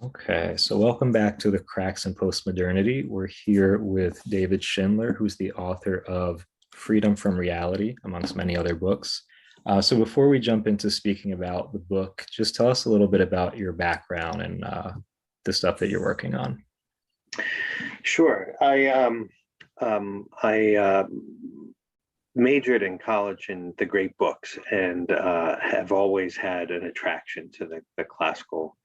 Okay, so welcome back to the Cracks in Postmodernity. We're here with David Schindler, who's the author of Freedom from Reality, amongst many other books. So before we jump into speaking about the book, just tell us a little bit about your background and the stuff that you're working on. Sure. I majored in college in the great books and have always had an attraction to the classical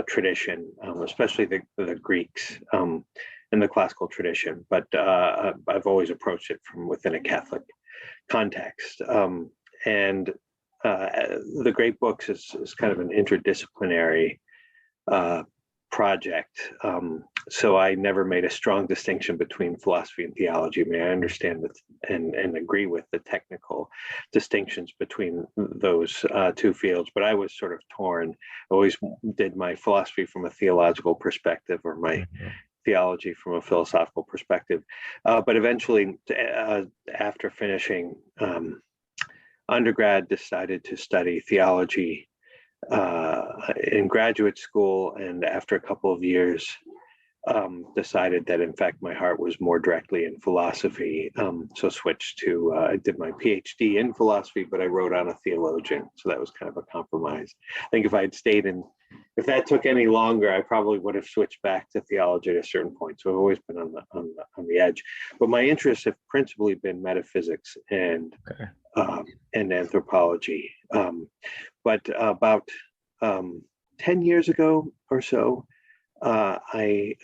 tradition, especially the Greeks and the classical tradition. But I've always approached it from within a Catholic context. And the great books is kind of an interdisciplinary project. So I never made a strong distinction between philosophy and theology. I mean, I understand and agree with the technical distinctions between those two fields, but I was sort of torn. I always did my philosophy from a theological perspective or my theology from a philosophical perspective. But eventually, after finishing undergrad, decided to study theology in graduate school, and after a couple of years decided that in fact my heart was more directly in philosophy, so switched to I did my PhD in philosophy, but I wrote on a theologian, so that was kind of a compromise. I think if that took any longer, I probably would have switched back to theology at a certain point. So I've always been on the edge, but my interests have principally been metaphysics and anthropology. But about 10 years ago or so, I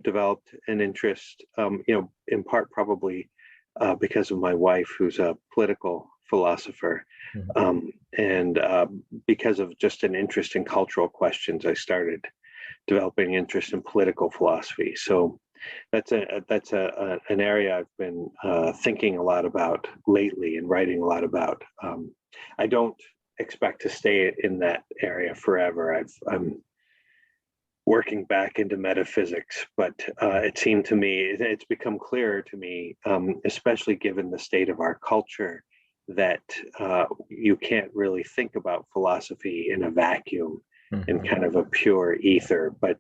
developed an interest, in part probably because of my wife, who's a political philosopher, and because of just an interest in cultural questions, I started developing interest in political philosophy. So that's an area I've been thinking a lot about lately and writing a lot about. I don't expect to stay in that area forever. I'm working back into metaphysics, but it seemed to me, it's become clearer to me, especially given the state of our culture, that you can't really think about philosophy in a vacuum, in kind of a pure ether, but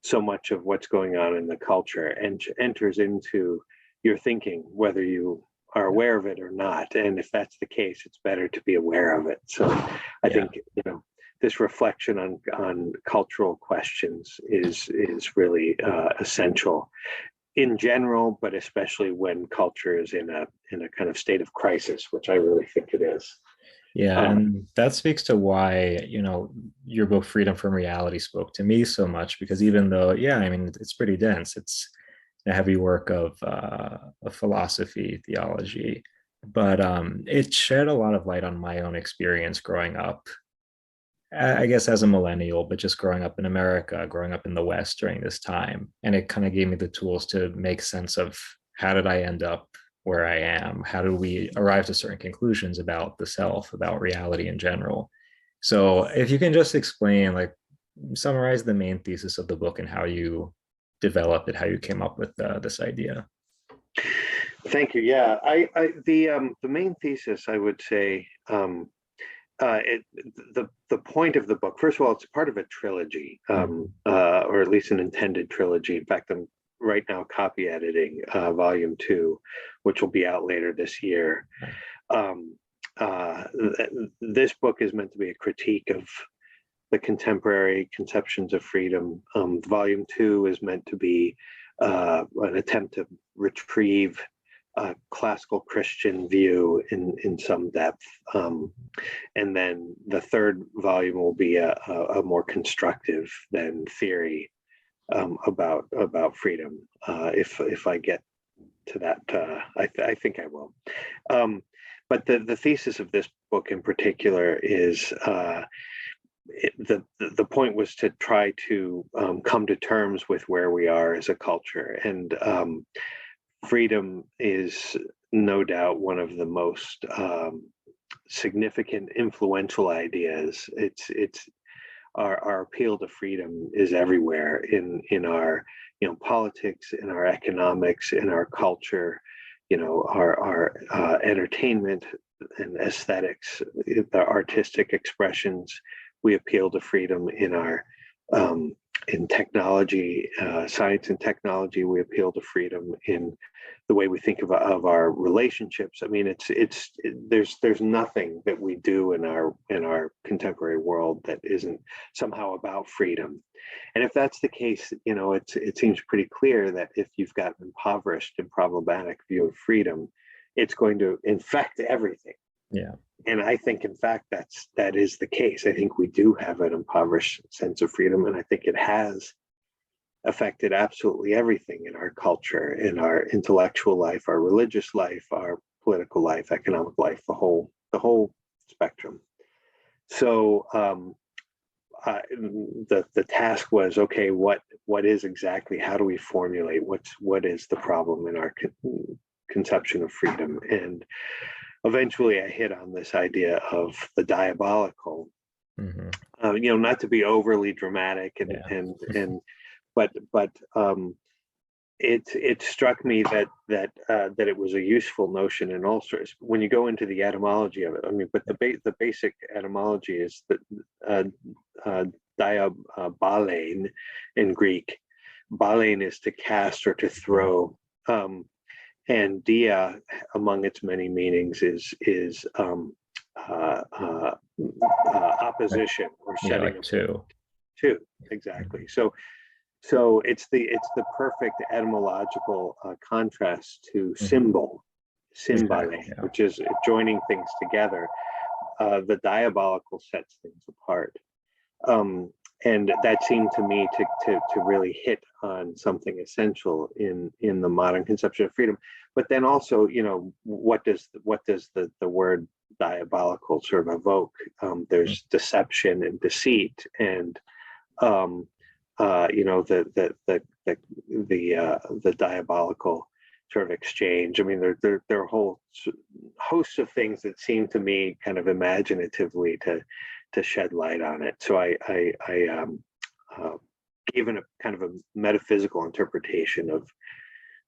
so much of what's going on in the culture enters into your thinking, whether you are aware of it or not. And if that's the case, it's better to be aware of it. So I think, this reflection on cultural questions is really essential in general, but especially when culture is in a kind of state of crisis, which I really think it is. Yeah, and that speaks to why, your book Freedom from Reality spoke to me so much, because even though, it's pretty dense, it's a heavy work of philosophy, theology, but it shed a lot of light on my own experience growing up, I guess as a millennial, but just growing up in America, growing up in the West during this time. And it kind of gave me the tools to make sense of how did I end up where I am? How do we arrive to certain conclusions about the self, about reality in general? So if you can just explain, summarize the main thesis of the book and how you developed it, how you came up with this idea. Thank you. Yeah, the main thesis, I would say, the point of the book, first of all, it's part of a trilogy, or at least an intended trilogy. In fact, I'm right now copy editing volume 2, which will be out later this year. This book is meant to be a critique of the contemporary conceptions of freedom. Volume 2 is meant to be an attempt to retrieve a classical Christian view in some depth. And then the third volume will be a more constructive than theory about freedom. If I get to that, I think I will. But the thesis of this book in particular is the point was to try to come to terms with where we are as a culture, and freedom is no doubt one of the most significant, influential ideas. It's our appeal to freedom is everywhere in our politics, in our economics, in our culture, our entertainment and aesthetics, the artistic expressions. We appeal to freedom in our in technology, science and technology. We appeal to freedom in the way we think of our relationships. I mean, there's nothing that we do in our contemporary world that isn't somehow about freedom. And if that's the case, it seems pretty clear that if you've got an impoverished and problematic view of freedom, it's going to infect everything. Yeah. And I think, in fact, that is the case. I think we do have an impoverished sense of freedom, and I think it has affected absolutely everything in our culture, in our intellectual life, our religious life, our political life, economic life, the whole spectrum. So the task was, okay, what is exactly? How do we formulate what is the problem in our conception of freedom? And eventually I hit on this idea of the diabolical, not to be overly dramatic but it struck me that it was a useful notion in all sorts. When you go into the etymology of it, I mean, but the basic etymology is that diaballein in Greek. Ballein is to cast or to throw. And dia, among its many meanings, is opposition or setting like two. Two, exactly. So it's the perfect etymological contrast to symbole, symbole, which is joining things together. The diabolical sets things apart. And that seemed to me to really hit on something essential in the modern conception of freedom. But then also, what does the word diabolical sort of evoke? There's deception and deceit, and the diabolical sort of exchange. I mean, there are a whole host of things that seem to me kind of imaginatively to shed light on it. So I gave it a kind of a metaphysical interpretation of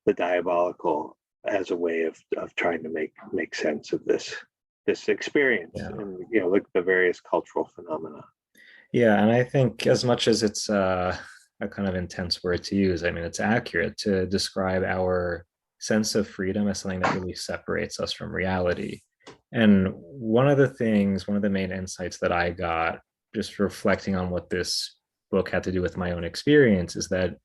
the diabolical as a way of trying to make sense of this experience and the various cultural phenomena. Yeah, and I think as much as it's a kind of intense word to use, I mean, it's accurate to describe our sense of freedom as something that really separates us from reality. And one of the main insights that I got just reflecting on what this book had to do with my own experience is that,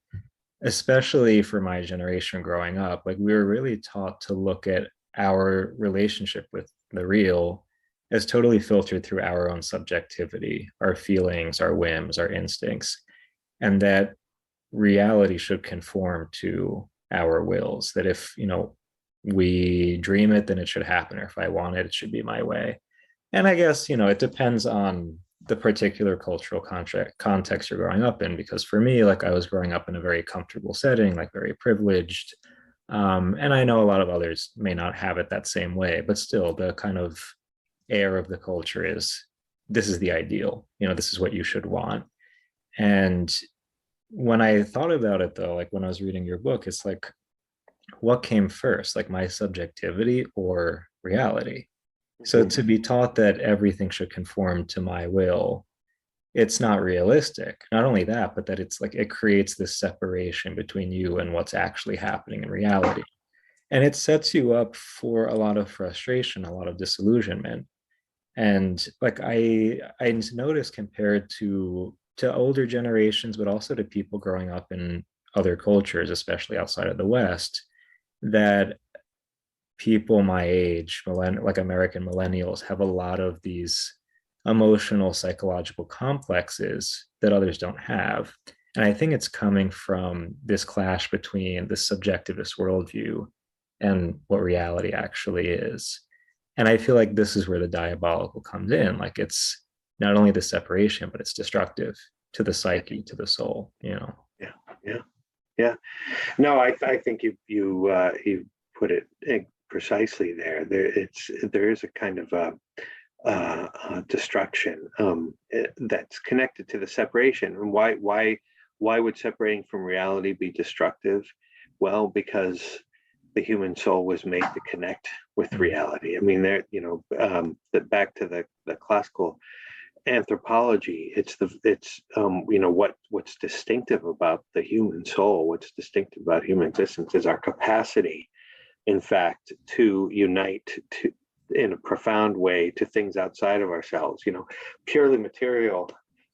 especially for my generation growing up, like we were really taught to look at our relationship with the real as totally filtered through our own subjectivity, our feelings, our whims, our instincts, and that reality should conform to our wills. That if, we dream it, then it should happen. Or if I want it, it should be my way. And I guess, it depends on the particular cultural context you're growing up in. Because for me, like I was growing up in a very comfortable setting, like very privileged. And I know a lot of others may not have it that same way, but still the kind of air of the culture is this is the ideal, this is what you should want. And when I thought about it though, like when I was reading your book, it's like, what came first, like my subjectivity or reality? So to be taught that everything should conform to my will, it's not realistic. Not only that, but that it's like it creates this separation between you and what's actually happening in reality. And it sets you up for a lot of frustration, a lot of disillusionment. And like I noticed compared to older generations, but also to people growing up in other cultures, especially outside of the West, that people my age, like American millennials, have a lot of these emotional, psychological complexes that others don't have. And I think it's coming from this clash between the subjectivist worldview and what reality actually is. And I feel like this is where the diabolical comes in. Like it's not only the separation, but it's destructive to the psyche, to the soul, Yeah. No, I think you put it precisely there. There is a kind of destruction that's connected to the separation. And why would separating from reality be destructive? Well, because the human soul was made to connect with reality. I mean, back to the classical anthropology. What's distinctive about the human soul, what's distinctive about human existence is our capacity, in fact, to unite to in a profound way to things outside of ourselves. Purely material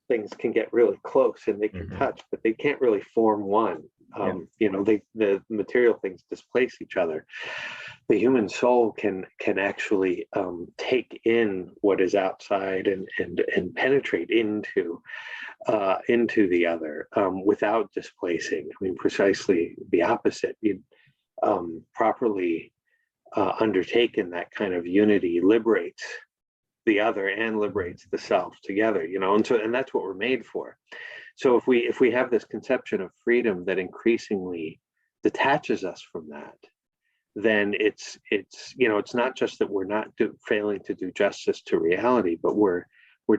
things can get really close and they can touch, but they can't really form one. The material things displace each other. The human soul can actually take in what is outside and penetrate into the other without displacing. I mean, precisely the opposite. Properly undertaken, that kind of unity liberates the other and liberates the self together. And that's what we're made for. So if we have this conception of freedom that increasingly detaches us from that, then it's not just that we're not failing to do justice to reality, but we're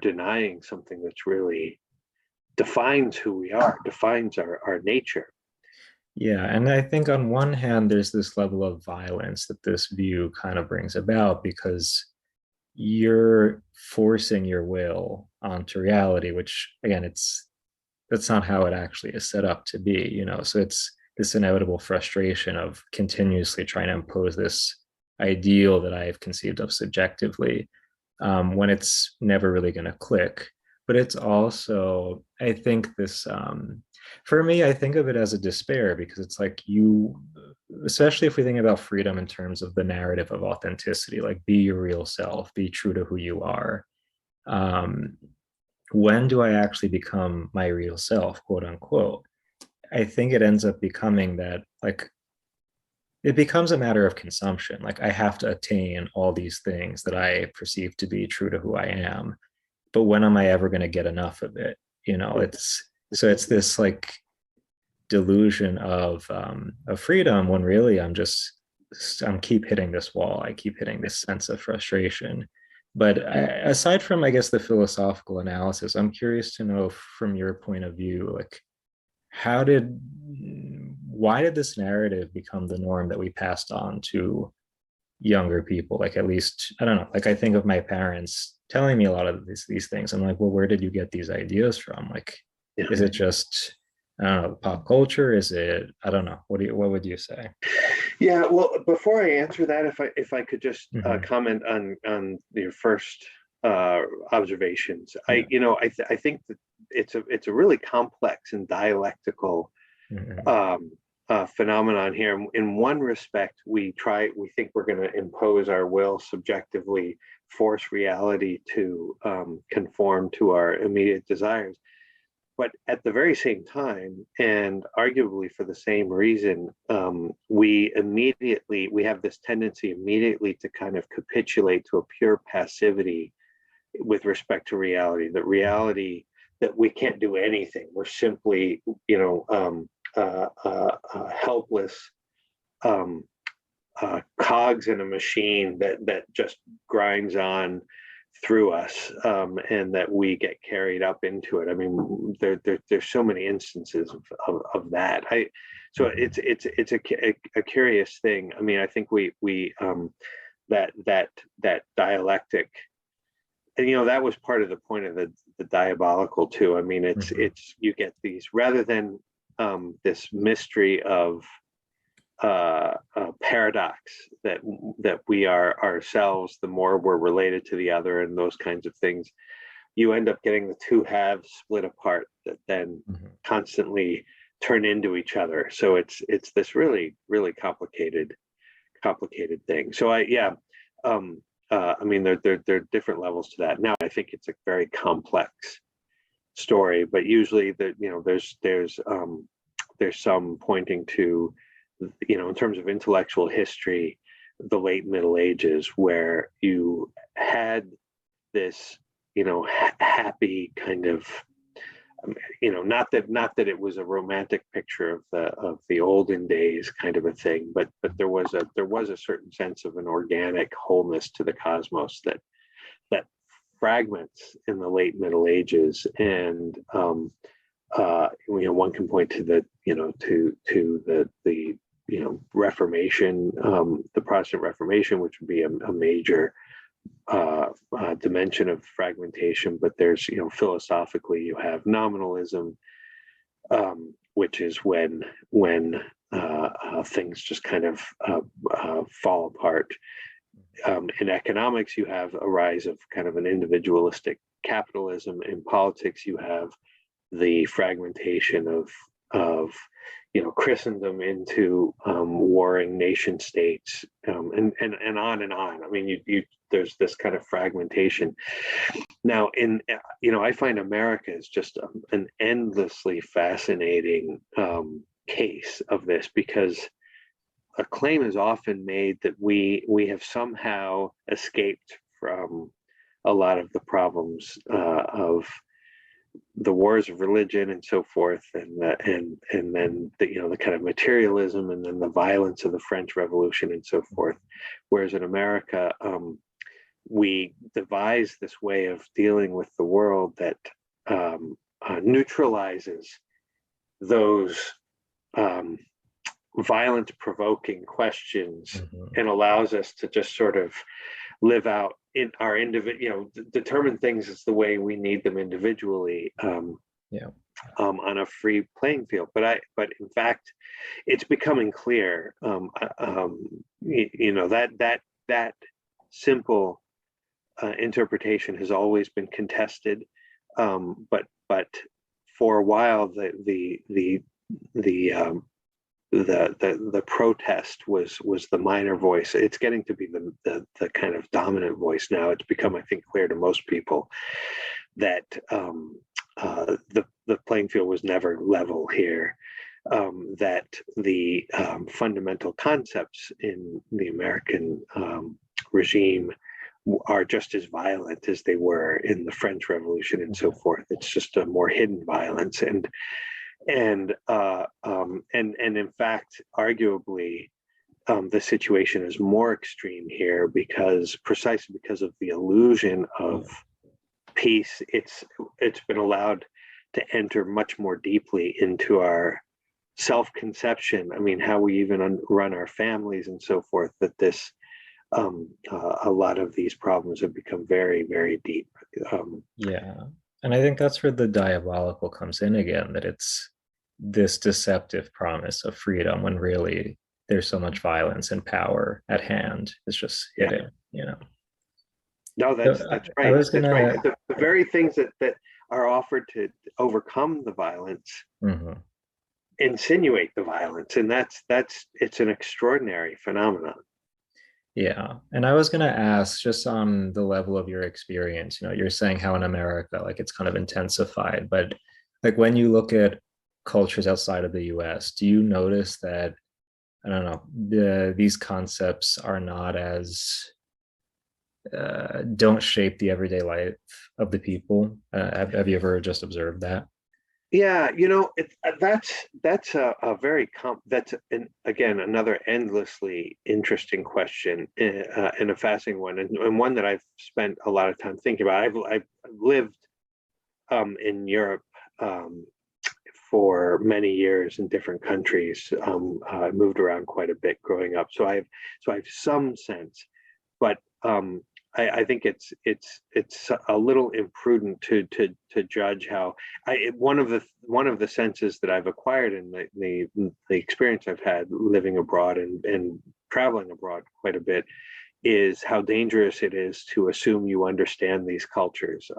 denying something that's really defines who we are, defines our nature. Yeah, and I think on one hand, there's this level of violence that this view kind of brings about, because you're forcing your will onto reality, which again, that's not how it actually is set up to be. So it's this inevitable frustration of continuously trying to impose this ideal that I've conceived of subjectively, when it's never really going to click. But it's also, I think this, for me, I think of it as a despair, because it's like especially if we think about freedom in terms of the narrative of authenticity, like be your real self, be true to who you are. When do I actually become my real self, quote unquote? I think it ends up becoming that, like, it becomes a matter of consumption. Like, I have to attain all these things that I perceive to be true to who I am. But when am I ever going to get enough of it? It's this like delusion of freedom, when really I'm keep hitting this wall. I keep hitting this sense of frustration. But aside from, I guess, the philosophical analysis, I'm curious to know from your point of view, like, why did this narrative become the norm that we passed on to younger people? Like, at least, I don't know, like, I think of my parents telling me a lot of these things. I'm like, well, where did you get these ideas from? Like, is it just, I don't know, pop culture? Is it, I don't know. What would you say? Yeah, well, before I answer that, if I could just comment on your first observations. I think that it's a really complex and dialectical phenomenon here. In one respect, we think we're going to impose our will subjectively, force reality to conform to our immediate desires. But at the very same time, and arguably for the same reason, we have this tendency immediately to kind of capitulate to a pure passivity with respect to reality. That we can't do anything. We're simply, helpless cogs in a machine that just grinds on through us, and that we get carried up into it. I mean, there's so many instances of that. So it's a curious thing. I mean, I think we that dialectic, and that was part of the point of the Diabolical too. I mean, it's you get these, rather than this mystery of paradox that we are ourselves, the more we're related to the other and those kinds of things, you end up getting the two halves split apart that then constantly turn into each other. So it's this really, really complicated thing. So I mean, there are different levels to that. Now, I think it's a very complex story, but usually there's some pointing to, in terms of intellectual history, the late Middle Ages, where you had this, happy kind of, not that it was a romantic picture of the olden days kind of a thing, but there was a certain sense of an organic wholeness to the cosmos that fragments in the late Middle Ages. And one can point to the Reformation, the Protestant Reformation, which would be a major dimension of fragmentation, but there's, philosophically, you have nominalism, which is when things just kind of fall apart. In economics, you have a rise of kind of an individualistic capitalism. In politics, you have the fragmentation of Christendom into warring nation states, and on and on. I mean, there's this kind of fragmentation. Now, I find America is just an endlessly fascinating case of this, because a claim is often made that we have somehow escaped from a lot of the problems of the wars of religion and so forth, and then the kind of materialism, and then the violence of the French Revolution and so forth. Whereas in America, we devised this way of dealing with the world that neutralizes those violent, provoking questions, and allows us to just sort of live out in our determine things as the way we need them individually, on a free playing field. But in fact, it's becoming clear, that simple interpretation has always been contested, but for a while the protest was the minor voice. It's getting to be the kind of dominant voice now. It's become, I think, clear to most people that the playing field was never level here. That the fundamental concepts in the American regime are just as violent as they were in the French Revolution and so forth. It's just a more hidden violence, and in fact, arguably, the situation is more extreme here precisely because of the illusion of peace. It's been allowed to enter much more deeply into our self-conception. I mean, how we even run our families and so forth. That this a lot of these problems have become very, very deep. And I think that's where the diabolical comes in again, that it's this deceptive promise of freedom when really there's so much violence and power at hand. It's just hidden, No, that's right. I was gonna... That's right. The very things that are offered to overcome the violence insinuate the violence, and it's an extraordinary phenomenon. Yeah. And I was going to ask, just on the level of your experience, you're saying how in America, like, it's kind of intensified, but like when you look at cultures outside of the US, do you notice that, I don't know, these concepts are not as, don't shape the everyday life of the people? Have you ever just observed that? Yeah, that's a very again, another endlessly interesting question, and a fascinating one, and one that I've spent a lot of time thinking about. I've lived in Europe for many years in different countries. I moved around quite a bit growing up, so I have some sense, but I think it's a little imprudent to judge how. One of the senses that I've acquired in the experience I've had living abroad and traveling abroad quite a bit is how dangerous it is to assume you understand these cultures.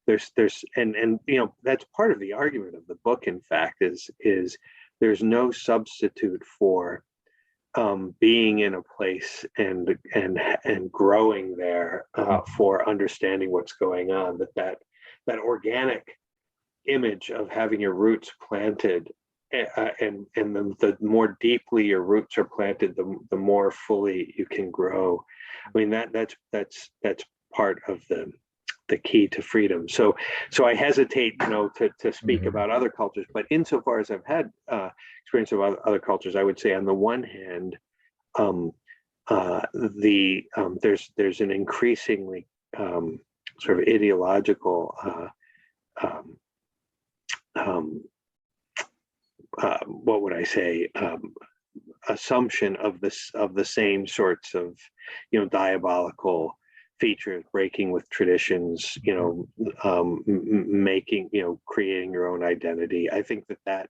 There's that's part of the argument of the book. In fact, is there's no substitute for being in a place and growing there for understanding what's going on. That organic image of having your roots planted, and the more deeply your roots are planted, the more fully you can grow. I mean, that's part of the key to freedom. So I hesitate, to speak about other cultures, but insofar as I've had experience of other cultures, I would say on the one hand, there's an increasingly sort of ideological what would I say, assumption of the same sorts of diabolical features breaking with traditions, making, creating your own identity. I think that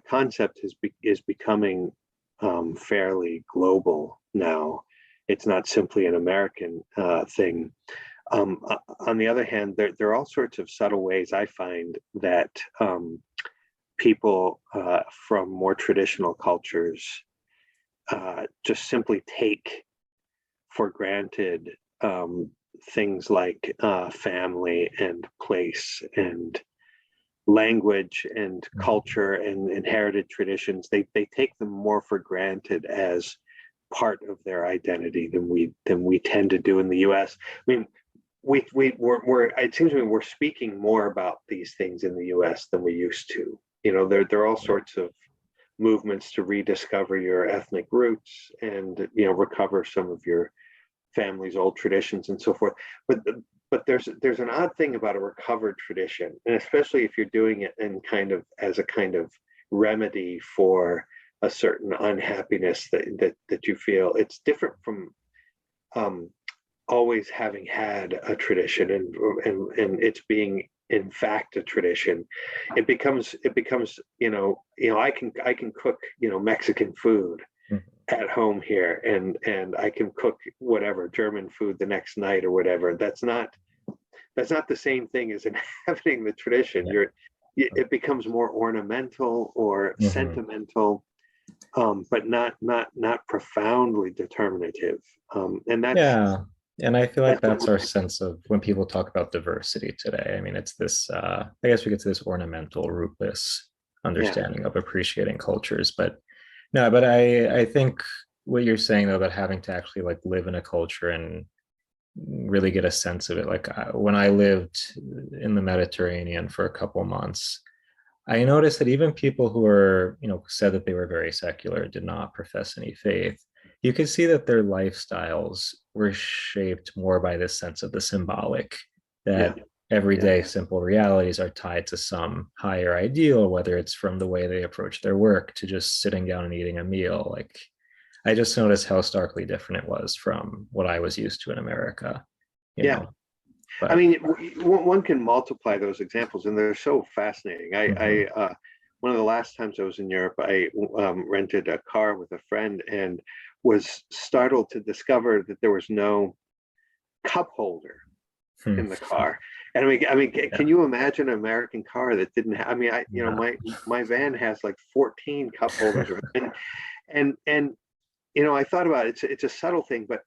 concept is becoming fairly global now. It's not simply an American thing. On the other hand, there are all sorts of subtle ways I find that people from more traditional cultures just simply take for granted things like family and place and language and culture and inherited traditions. They take them more for granted as part of their identity than we tend to do in the U.S. I mean, we're it seems to me we're speaking more about these things in the U.S. than we used to. There are all sorts of movements to rediscover your ethnic roots and recover some of your family's old traditions and so forth. But there's an odd thing about a recovered tradition, and especially if you're doing it in as a kind of remedy for a certain unhappiness that you feel. It's different from always having had a tradition and it's being in fact a tradition. It becomes I can cook Mexican food at home here, and I can cook whatever German food the next night or whatever. That's not the same thing as inhabiting the tradition. It becomes more ornamental or sentimental, but not profoundly determinative. And and I feel like that's our sense of when people talk about diversity today. I mean, it's this I guess we get to this ornamental, rootless understanding of appreciating cultures. But no, but I think what you're saying though about having to actually like live in a culture and really get a sense of it. Like when I lived in the Mediterranean for a couple months, I noticed that even people who were, said that they were very secular, did not profess any faith, you could see that their lifestyles were shaped more by this sense of the symbolic, that everyday simple realities are tied to some higher ideal, whether it's from the way they approach their work to just sitting down and eating a meal. Like I just noticed how starkly different it was from what I was used to in America. Know. But, I mean, one can multiply those examples, and they're so fascinating. I one of the last times I was in Europe, I rented a car with a friend and was startled to discover that there was no cup holder in the car. And I mean, can you imagine an American car that didn't have? I mean, my van has like 14 cup holders, and I thought about it. It's a subtle thing, but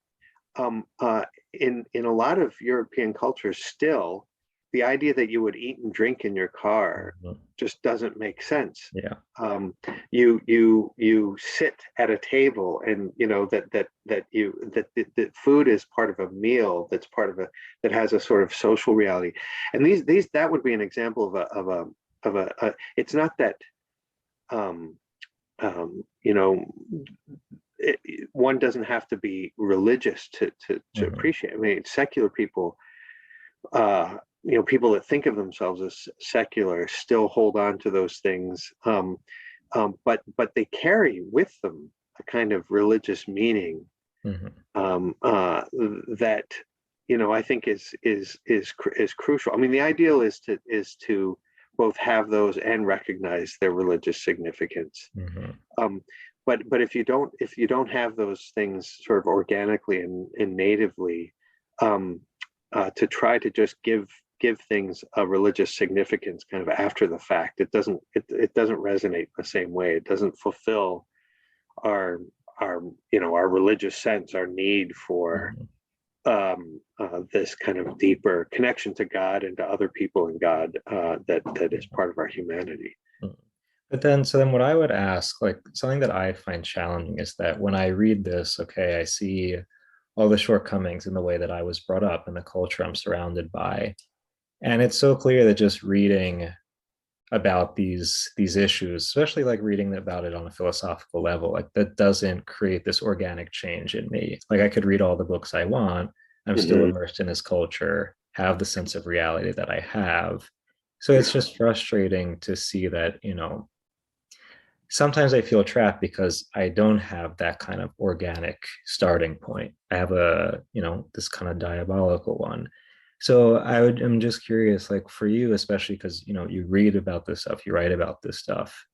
in a lot of European cultures, still, the idea that you would eat and drink in your car just doesn't make sense. You sit at a table, and that food is part of a meal. That's part of that has a sort of social reality, and that would be an example of a. It's not that, one doesn't have to be religious to appreciate. I mean, secular people, people that think of themselves as secular still hold on to those things, but they carry with them a kind of religious meaning that I think is crucial. I mean, the ideal is to both have those and recognize their religious significance. But if you don't have those things sort of organically and natively, to try to just give things a religious significance kind of after the fact, it doesn't resonate the same way. It doesn't fulfill our religious sense, our need for this kind of deeper connection to God and to other people in God that is part of our humanity. But then what I would ask, like something that I find challenging is that when I read this, okay, I see all the shortcomings in the way that I was brought up and the culture I'm surrounded by. And it's so clear that just reading about these issues, especially like reading about it on a philosophical level, like that doesn't create this organic change in me. Like I could read all the books I want, I'm still immersed in this culture, have the sense of reality that I have. So it's just frustrating to see that, sometimes I feel trapped because I don't have that kind of organic starting point. I have a, this kind of diabolical one. So I'm just curious, like for you, especially because, you read about this stuff, you write about this stuff.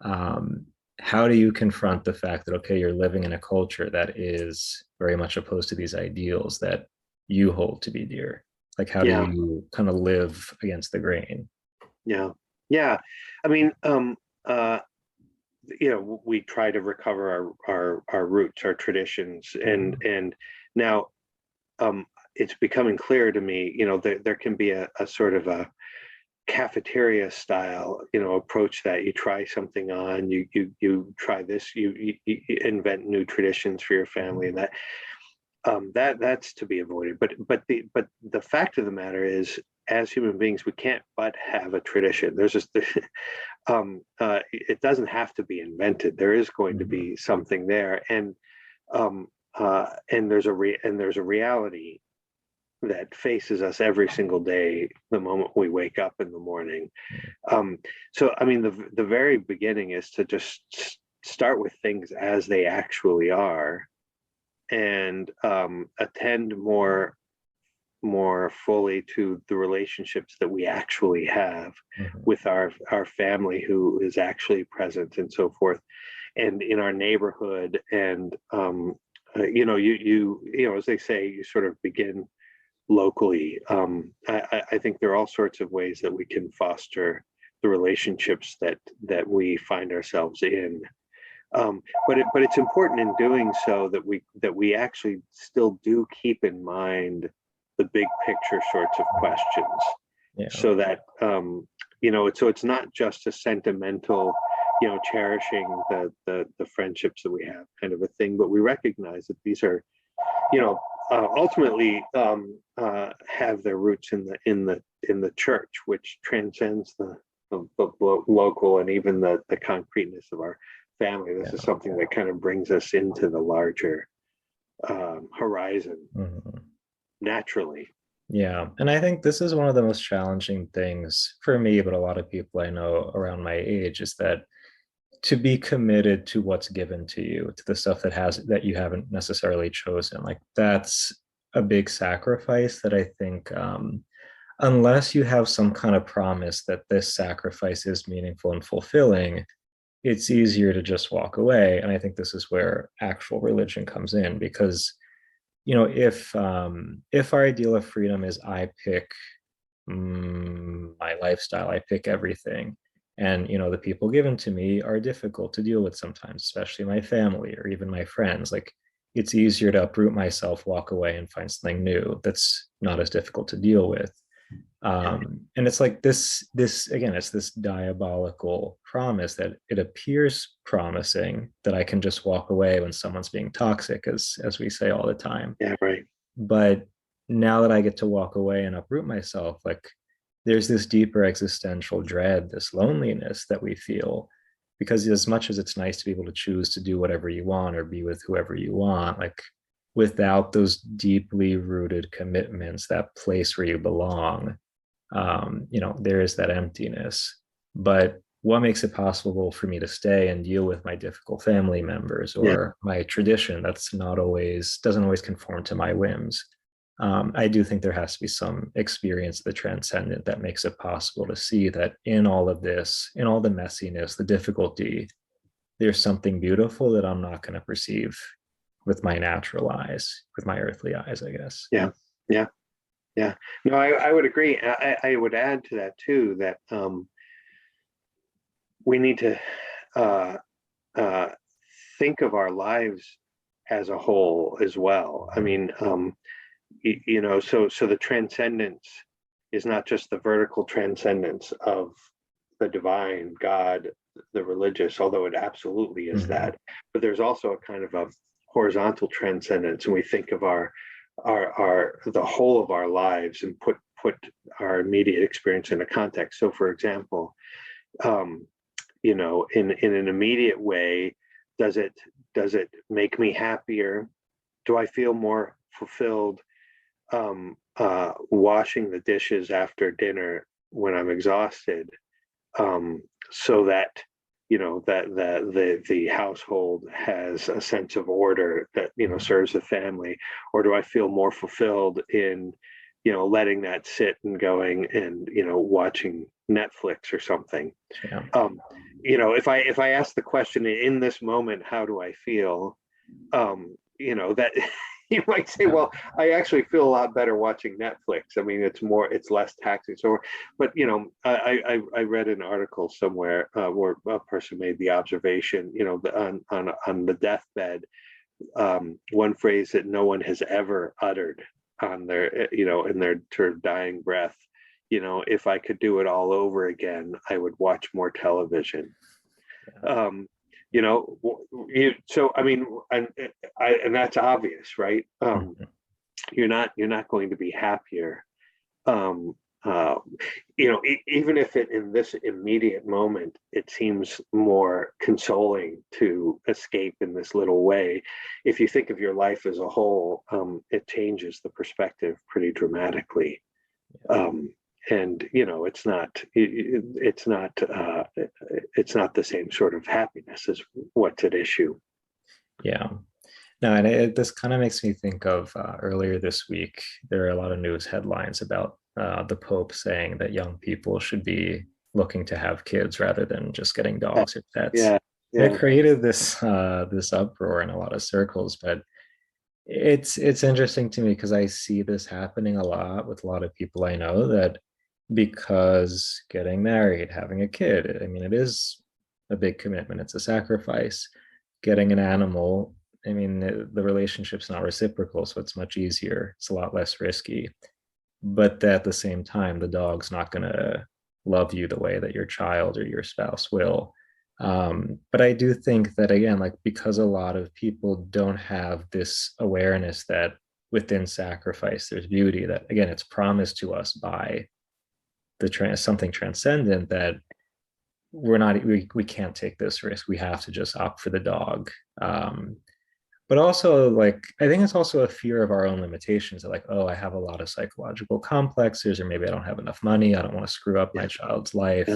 Um, how do you confront the fact that, okay, you're living in a culture that is very much opposed to these ideals that you hold to be dear? Like, how do Yeah, you kind of live against the grain? yeah, yeah. I mean, we try to recover our roots, our traditions, and now it's becoming clear to me, there can be a sort of a cafeteria style, approach that you try something on, you try this, you invent new traditions for your family, and that's to be avoided. But the fact of the matter is, as human beings, we can't but have a tradition. There's just it doesn't have to be invented. There is going to Mhm. be something there, and there's a reality that faces us every single day the moment we wake up in the morning. So I mean, the very beginning is to just start with things as they actually are, and attend more fully to the relationships that we actually have Mhm. with our family who is actually present, and so forth, and in our neighborhood. And as they say, you sort of begin locally. I think there are all sorts of ways that we can foster the relationships that we find ourselves in. But it's important in doing so that we actually still do keep in mind the big picture sorts of questions, Yeah. so that so it's not just a sentimental, cherishing the friendships that we have kind of a thing, but we recognize that these are, ultimately, have their roots in the church, which transcends the local and even the concreteness of our family. This is Yeah. something that kind of brings us into the larger horizon Mhm. naturally. Yeah. And I think this is one of the most challenging things for me, but a lot of people I know around my age is that to be committed to what's given to you, to the stuff that you haven't necessarily chosen, like that's a big sacrifice that I think, unless you have some kind of promise that this sacrifice is meaningful and fulfilling, it's easier to just walk away. And I think this is where actual religion comes in, because if our ideal of freedom is I pick my lifestyle, I pick everything, and the people given to me are difficult to deal with sometimes, especially my family or even my friends. Like, it's easier to uproot myself, walk away, and find something new that's not as difficult to deal with. And it's like this again, it's this diabolical promise that it appears promising that I can just walk away when someone's being toxic, as we say all the time. Yeah, right. But now that I get to walk away and uproot myself, like there's this deeper existential dread, this loneliness that we feel, because as much as it's nice to be able to choose to do whatever you want or be with whoever you want, like without those deeply rooted commitments, that place where you belong, there is that emptiness. But what makes it possible for me to stay and deal with my difficult family members Yeah, or my tradition that's not always doesn't always conform to my whims? I do think there has to be some experience of the transcendent that makes it possible to see that in all of this, in all the messiness, the difficulty, there's something beautiful that I'm not going to perceive with my natural eyes, with my earthly eyes, I guess. yeah, yeah, yeah. No, I would agree. I would add to that too, that we need to uh, uh, think of our lives as a whole as well. I mean, so the transcendence is not just the vertical transcendence of the divine God, the religious, although it absolutely is Mm-hmm. that, but there's also a kind of a horizontal transcendence, and we think of our the whole of our lives and put our immediate experience in a context. So for example, um, in an immediate way, does it make me happier? Do I feel more fulfilled washing the dishes after dinner when I'm exhausted, so that that the household has a sense of order that serves the family, or do I feel more fulfilled in letting that sit and going and watching Netflix or something? Yeah. If I ask the question in this moment, how do I feel? That you might say, well, I actually feel a lot better watching Netflix. I mean, it's less taxing. So, but I read an article somewhere where a person made the observation, on the deathbed, one phrase that no one has ever uttered on their, in their sort of dying breath. If I could do it all over again, I would watch more television. So I mean, and that's obvious, right? You're not going to be happier. Even if in this immediate moment it seems more consoling to escape in this little way, if you think of your life as a whole, it changes the perspective pretty dramatically. And it's not the same sort of happiness as what's at issue. Yeah. No, and this kind of makes me think of earlier this week, there are a lot of news headlines about the Pope saying that young people should be looking to have kids rather than just getting dogs or pets. Yeah, It created this uproar in a lot of circles, but it's interesting to me because I see this happening a lot with a lot of people I know, that because getting married, having a kid, I mean, it is a big commitment, it's a sacrifice. Getting an animal, I mean, the relationship's not reciprocal, so it's much easier. It's a lot less risky. But at the same time, the dog's not going to love you the way that your child or your spouse will. But I do think that, again, like, because a lot of people don't have this awareness that within sacrifice, there's beauty, that, again, it's promised to us by something transcendent, that we can't take this risk. We have to just opt for the dog. But also, like, I think it's also a fear of our own limitations, that, like, oh, I have a lot of psychological complexes, or maybe I don't have enough money, I don't want to screw up my child's life.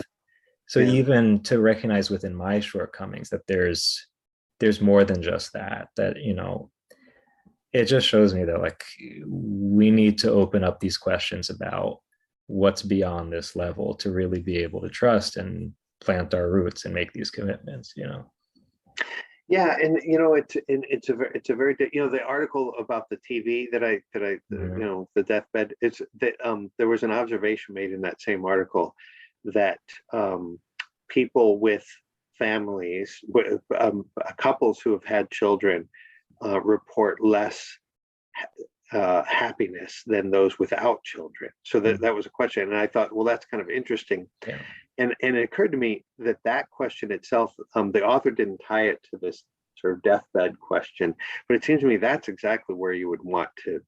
So even to recognize within my shortcomings that there's more than just that, it just shows me that, like, we need to open up these questions about what's beyond this level to really be able to trust and plant our roots and make these commitments. Yeah, and it's a very the article about the TV that I the deathbed, it's that there was an observation made in that same article that people with families, couples who have had children, report less happiness than those without children. So that was a question, and I thought, well, that's kind of interesting. Yeah. And it occurred to me that question itself, the author didn't tie it to this sort of deathbed question, but it seems to me that's exactly where you would want to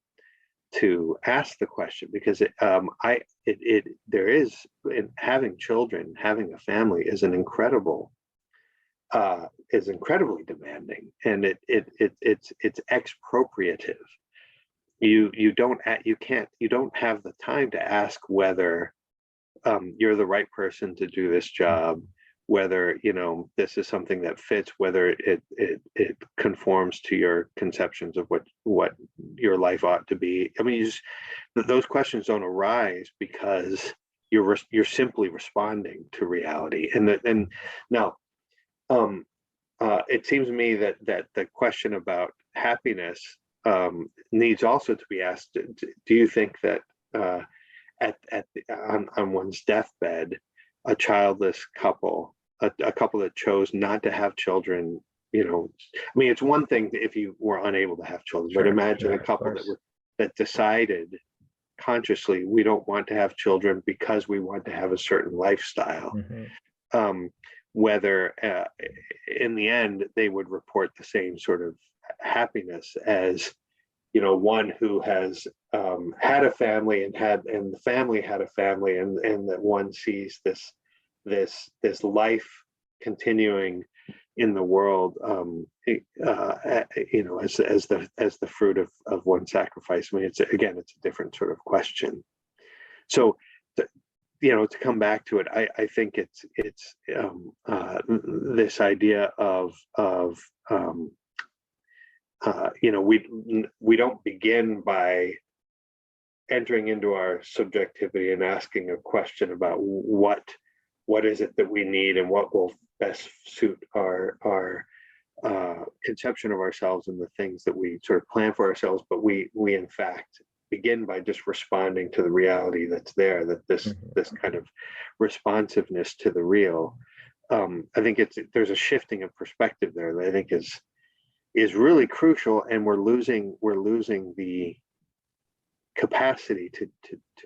ask the question, because there is, in having children, having a family is incredibly demanding, and it's expropriative. You don't have the time to ask whether you're the right person to do this job, whether this is something that fits, whether it conforms to your conceptions of what your life ought to be. I mean, those questions don't arise because you're simply responding to reality. And now, it seems to me that the question about happiness needs also to be asked. Do you think that on one's deathbed, a childless couple, a couple that chose not to have children, I mean, it's one thing if you were unable to have children, but imagine a couple that decided consciously, we don't want to have children because we want to have a certain lifestyle. Whether in the end they would report the same sort of happiness as one who has had a family and the family had a family, and that one sees this life continuing in the world, as the fruit of one sacrifice. I mean, it's a different sort of question. So to come back to it, I think it's this idea of we don't begin by entering into our subjectivity and asking a question about what is it that we need and what will best suit our conception of ourselves and the things that we sort of plan for ourselves, but we in fact begin by just responding to the reality that's there, that this kind of responsiveness to the real. I think there's a shifting of perspective there that I think is really crucial, and we're losing the capacity to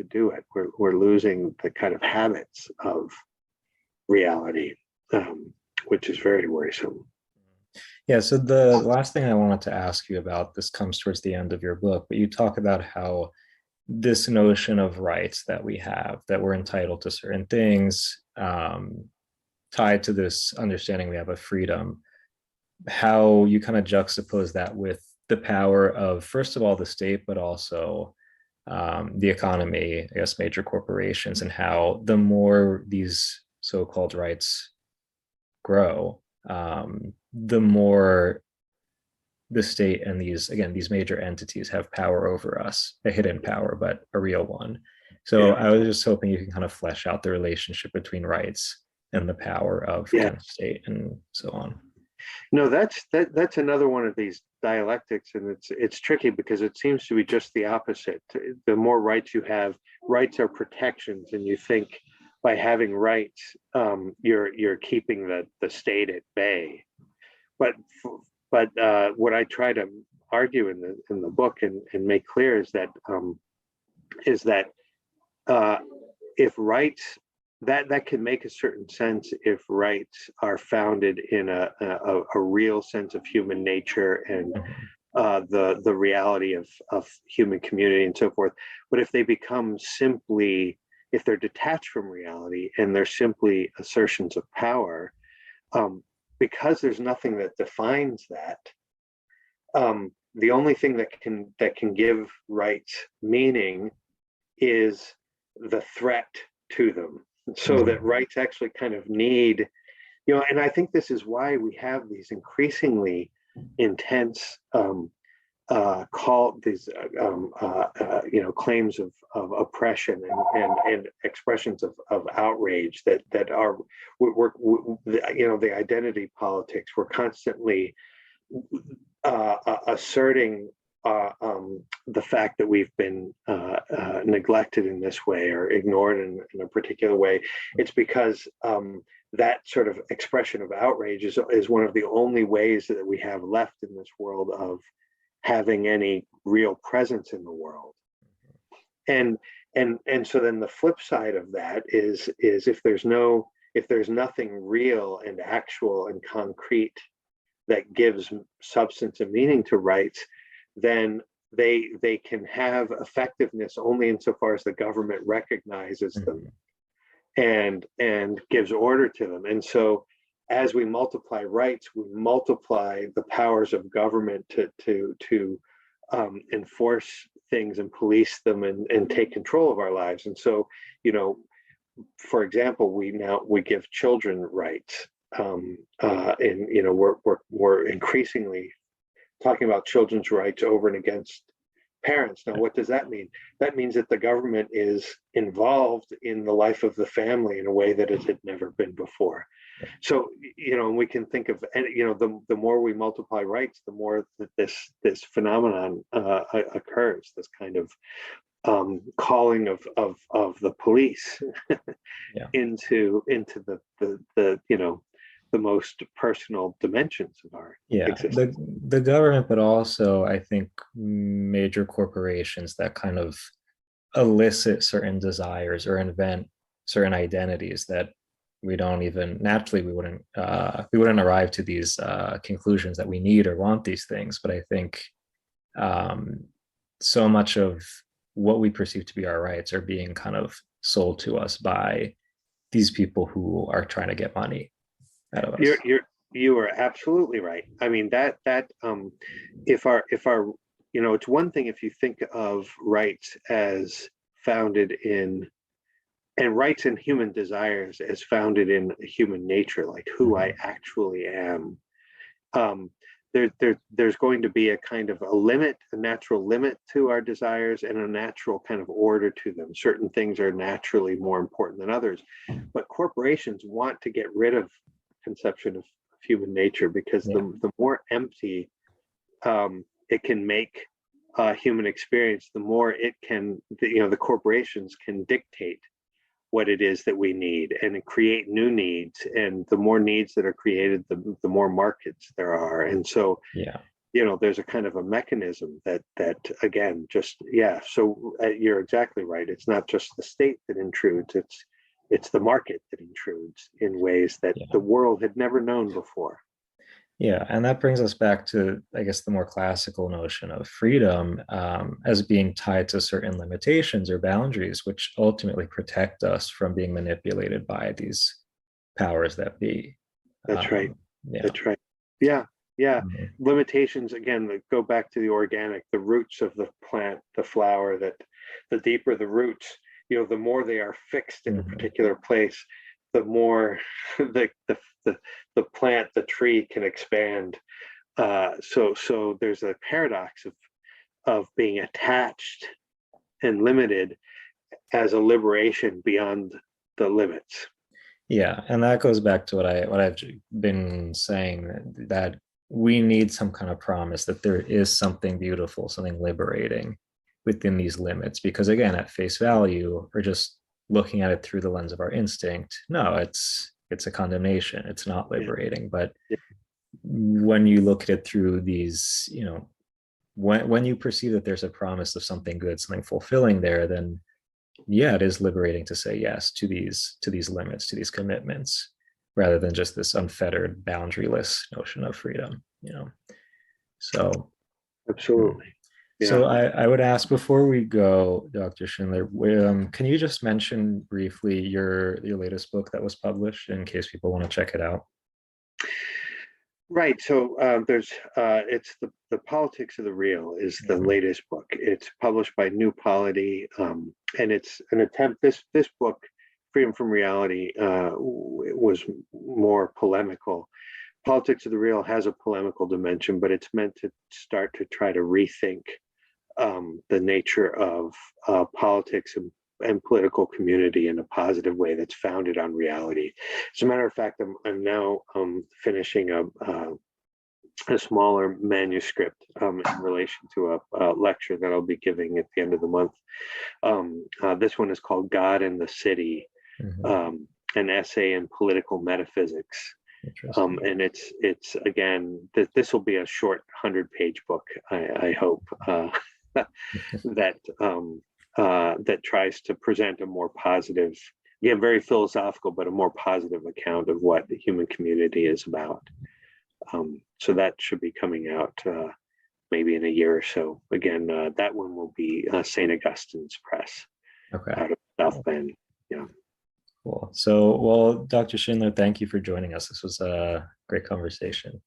do it. We're losing the kind of habits of reality, which is very worrisome. Yeah, so the last thing I wanted to ask you about, this comes towards the end of your book, but you talk about how this notion of rights that we have, that we're entitled to certain things, tied to this understanding we have of freedom, how you kind of juxtapose that with the power of, first of all, the state, but also the economy, I guess, major corporations, and how the more these so-called rights grow, the more the state and these major entities have power over us, a hidden power, but a real one. So I was just hoping you can kind of flesh out the relationship between rights and the power of kind of state and so on. No, that's another one of these dialectics, and it's tricky because it seems to be just the opposite. The more rights you have, rights are protections, and you think by having rights, you're keeping the state at bay. But what I try to argue in the book and make clear is that if rights, that can make a certain sense if rights are founded in a real sense of human nature and the reality of human community and so forth. But if they become simply, if they're detached from reality and they're simply assertions of power, because there's nothing that defines that, the only thing that can give rights meaning is the threat to them. So that rights actually kind of need, and I think this is why we have these increasingly intense claims of oppression and expressions of outrage that are the identity politics. We're constantly asserting the fact that we've been neglected in this way or ignored in a particular way. It's because that sort of expression of outrage is one of the only ways that we have left in this world of having any real presence in the world. And so then the flip side of that is if there's nothing real and actual and concrete that gives substance and meaning to rights, then they can have effectiveness only insofar as the government recognizes them and gives order to them. And so as we multiply rights, we multiply the powers of government to enforce things and police them and take control of our lives. And so, for example, we give children rights, and we're increasingly talking about children's rights over and against parents. Now, what does that mean? That means that the government is involved in the life of the family in a way that it had never been before. So, we can think of, the more we multiply rights, the more that this phenomenon occurs, this kind of calling of the police into the most personal dimensions of our existence. The government, but also I think major corporations that kind of elicit certain desires or invent certain identities that we don't even naturally we wouldn't arrive to these conclusions that we need or want these things. But I think so much of what we perceive to be our rights are being kind of sold to us by these people who are trying to get money out of us. You are absolutely right. I mean that if our it's one thing if you think of rights as founded in and rights and human desires as founded in human nature, like who I actually am. There's going to be a kind of a limit, a natural limit to our desires, and a natural kind of order to them. Certain things are naturally more important than others, but corporations want to get rid of conception of human nature, because the more empty it can make human experience, the more it can, the corporations can dictate what it is that we need and create new needs. And the more needs that are created, the more markets there are. And so, there's a kind of a mechanism that again, so you're exactly right. It's not just the state that intrudes, it's the market that intrudes in ways that the world had never known before. Yeah, and that brings us back to, I guess, the more classical notion of freedom as being tied to certain limitations or boundaries, which ultimately protect us from being manipulated by these powers that be. That's right. That's right. Yeah. Limitations, again, that go back to the organic, the roots of the plant, the flower, that the deeper the roots, the more they are fixed in a particular place, the more the plant, the tree can expand. So there's a paradox of being attached and limited as a liberation beyond the limits. Yeah, and that goes back to what I've been saying, that we need some kind of promise that there is something beautiful, something liberating within these limits. Because again, at face value, or just looking at it through the lens of our instinct, no, it's a condemnation. It's not liberating. But when you look at it through these, when you perceive that there's a promise of something good, something fulfilling there, then it is liberating to say yes to these limits, to these commitments, rather than just this unfettered, boundaryless notion of freedom. So absolutely. So I would ask, before we go, Dr. Schindler, can you just mention briefly your latest book that was published, in case people want to check it out? Right. So it's the Politics of the Real is the latest book. It's published by New Polity, and it's an attempt. This book, Freedom from Reality, was more polemical. Politics of the Real has a polemical dimension, but it's meant to start to try to rethink the nature of politics and political community in a positive way that's founded on reality. As a matter of fact, I'm now finishing a smaller manuscript in relation to a lecture that I'll be giving at the end of the month. This one is called God and the City, an essay in political metaphysics. And it's again, this will be a short 100-page book, I hope, that tries to present a more positive, very philosophical, but a more positive account of what the human community is about. So that should be coming out maybe in a year or so. Again, that one will be St. Augustine's Press, out of South Bend. Yeah. Cool. So, well, Dr. Schindler, thank you for joining us. This was a great conversation.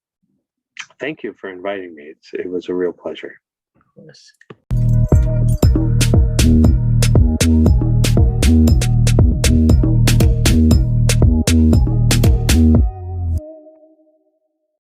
Thank you for inviting me. It was a real pleasure. Of course.